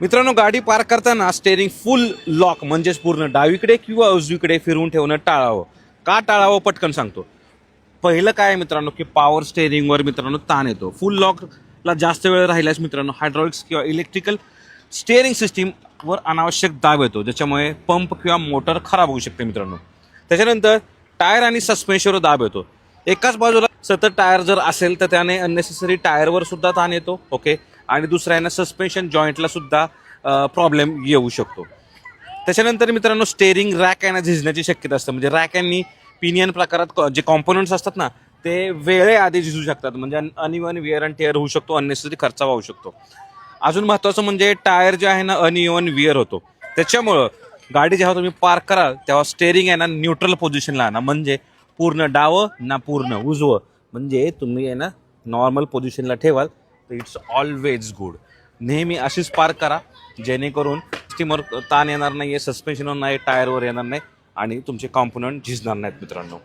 मित्रांनो, गाडी पार्क करताना स्टेअरिंग फुल लॉक म्हणजेच पूर्ण डावीकडे किंवा उजवीकडे फिरवून ठेवणं टाळावं. का टाळावं पटकन सांगतो. पहिलं काय आहे मित्रांनो, की पॉवर स्टेअरिंगवर मित्रांनो ताण येतो. फुल लॉकला जास्त वेळ राहिल्यास मित्रांनो हायड्रॉलिक्स किंवा इलेक्ट्रिकल स्टेअरिंग सिस्टीमवर अनावश्यक दाब येतो, ज्याच्यामुळे पंप किंवा मोटर खराब होऊ शकते मित्रांनो. त्याच्यानंतर टायर आणि सस्पेन्शनवर दाब येतो. एकाच बाजूला सतत टायर जर असेल तर त्याने अननेसेसरी टायरवर सुद्धा ताण येतो. ओके. आणि दुसरा आहे ना, सस्पेन्शन जॉईंटला सुद्धा प्रॉब्लेम येऊ शकतो. त्याच्यानंतर मित्रांनो, स्टेअरिंग रॅक आहे ना झिजण्याची शक्यता असते. म्हणजे रॅक आणि पिनियन प्रकारात जे कॉम्पोनंट्स असतात ना, ते वेळेआधी झिजू शकतात. म्हणजे अनइवन विअर अँड टेअर होऊ शकतो, अननेसेसरी खर्चावा होऊ शकतो. अजून महत्त्वाचं म्हणजे टायर जे आहे ना अनइवन विअर होतो. त्याच्यामुळं गाडी जेव्हा तुम्ही पार्क कराल तेव्हा स्टेअरिंग आहे ना न्यूट्रल पोझिशनला आणा. म्हणजे पूर्ण डावं ना पूर्ण उजवं. म्हणजे तुम्ही आहे ना नॉर्मल पोझिशनला ठेवाल तर इट्स ऑलवेज गुड. नेहमी अशीच पार्क करा, जेणेकरून स्टीमर ताण येणार नाही आहे, सस्पेन्शनवर नाही, टायरवर येणार नाही आणि तुमचे कॉम्पोनंट झिजणार नाहीत मित्रांनो.